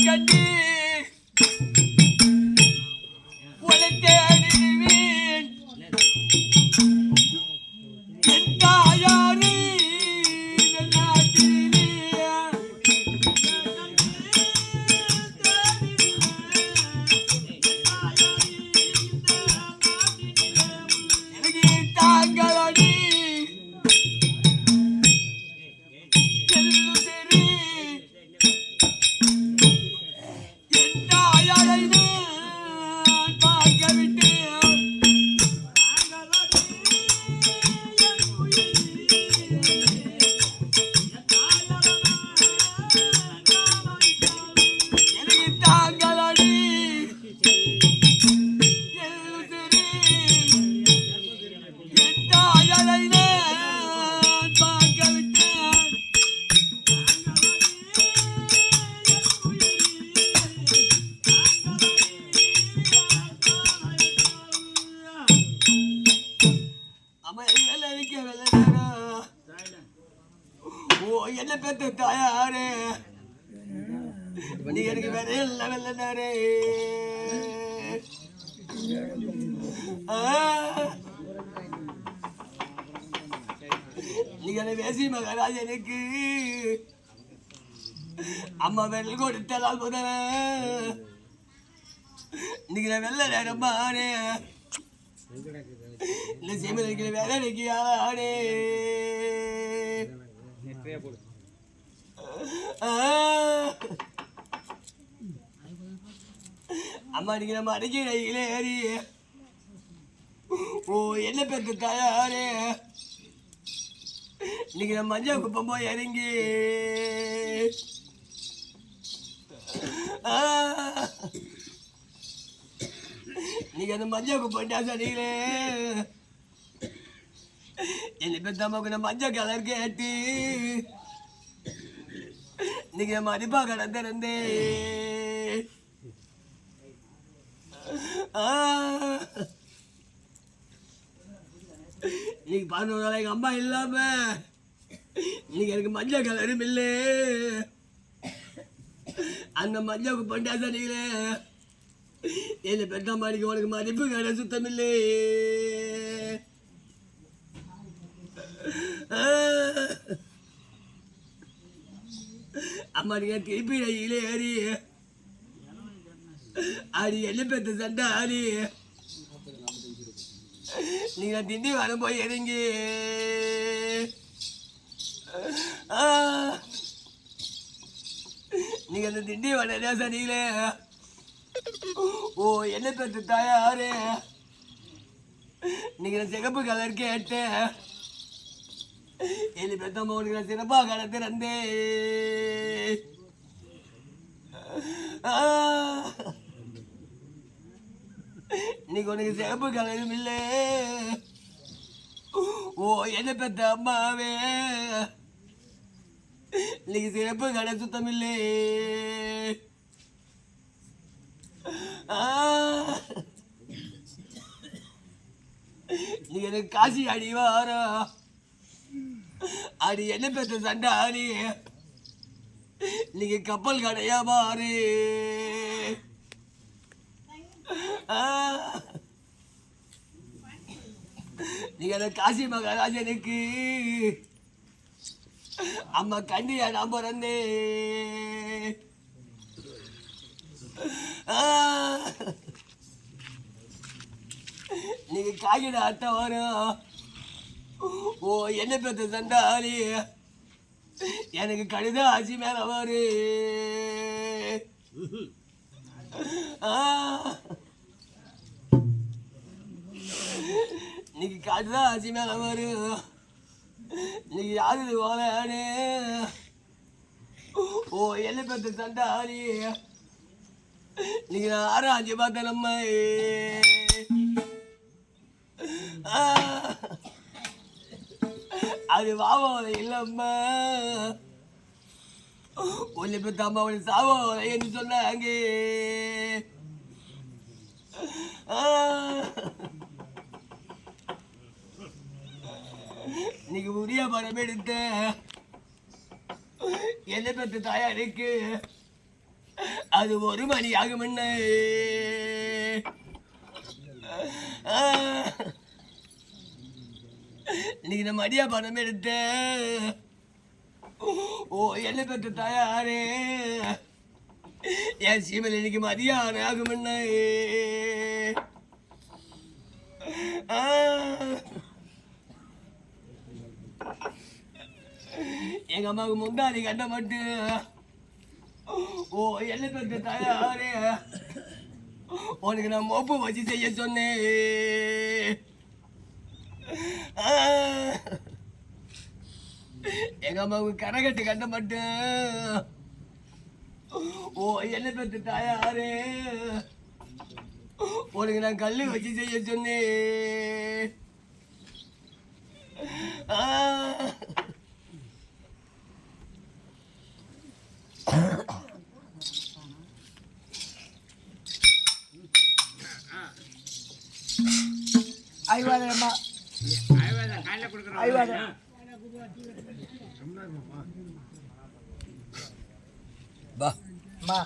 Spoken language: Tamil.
கட்டி உனக்கே அணிவேன் எட்டாயாரி என்ன பெத்த தாயாரே நீ எனக்கு வேற இல்ல வெள்ளனாரே நீங்க பேசி மகாராஜனுக்கு அம்மா வெள்ளல் கொடுத்தலால் முதல நீங்க வெள்ள நேரமானே இந்த சீமனுக்கு வேலை நிற்கிறானே அம்மா நீங்க நம்ம அடிக்கிறீங்களே ஏறி ஓ என்ன பெற்ற தாயாரே நீங்க நம்ம மஞ்சள் குப்பம் போய் இறங்கி நீங்க அந்த மஞ்சள் குப்பம் சொன்னீங்களே என்ன பெற்ற அம்மாவுக்கு நம்ம மஞ்சள் கலர் கேட்டு நீங்க மதிப்பா கடந்திருந்தே நீங்க 11 நாள் எங்க அம்மா இல்லாம நீங்க எனக்கு மஞ்சள் கலரும் இல்லை அந்த மஞ்சள் பண்டா சொன்னீங்களே என்ன பெற்ற மாடிக்கு உனக்கு மதிப்பு கடை சுத்தம் இல்லை அம்மா நீங்க திருப்பி ரயிலே ஏறி அடி என்ன பெற்ற சண்டை ஆடி நீங்க திண்டி வரம் போய் இறங்கி நீங்க அந்த திண்டி வர சனிங்களே ஓ என்ன பெற்ற தாயாரு நீங்க சிகப்பு கலர் கேட்டு என்ன பெற்ற உனக்கு சிறப்பா கடத்திறந்தே நீங்க உனக்கு சிறப்பு கலரும் இல்லை ஓ என்ன பெற்ற அம்மாவே நீங்க சிறப்பு கடை சுத்தம் இல்லை நீங்க எனக்கு காசி அடி வார அடி என்ன பெற்ற சண்டை ஆடி நீங்க கப்பல் கடையா மாறு நீங்க அந்த காசி மகாராஜனுக்கு அம்மா கண்ணியா நான் பிறந்தே நீங்க காகிட அட்டை வரும் ஓ என்ன பெற்ற சண்டாளி எனக்கு கடித ஆட்சி மேல வரு நீங்க கடித ஆட்சி மேல வரு நீங்க யாரு வாழானே ஓ என்ன பெற்ற சண்டாளி நீங்க யாரும் அஞ்சு பார்த்த நம்ம அது வாவோலை இல்லம்மா ஒன்னு பெற்ற அம்மா அவளை சாவோலை என்று சொன்னாங்க நீங்க உரிய மரம் எடுத்த என்ன பெற்ற தாயாருக்கு அது 1 மணி ஆகும் என்ன இன்னைக்கு நான் மடியா பணம் எடுத்தேன். ஓ என்ன பெற்ற தாயாரே என் சீமல் இன்னைக்கு மதியானம் ஆகும் என்ன எங்க அம்மாவுக்கு முந்தாதி கட்ட மட்டும் ஓ என்ன பெற்ற தாயாரே உனக்கு நான் மொப்பு வச்சு செய்ய சொன்னேன். எங்க அம்மாவுக்கு கரகட்டு கட்ட மட்டும் ஓ என்ன பெற்ற தாயாரே உனக்கு நான் கல்லு வச்சு செய்ய சொன்னேன். ஐவாதம்மா ஐவாதம் பா மா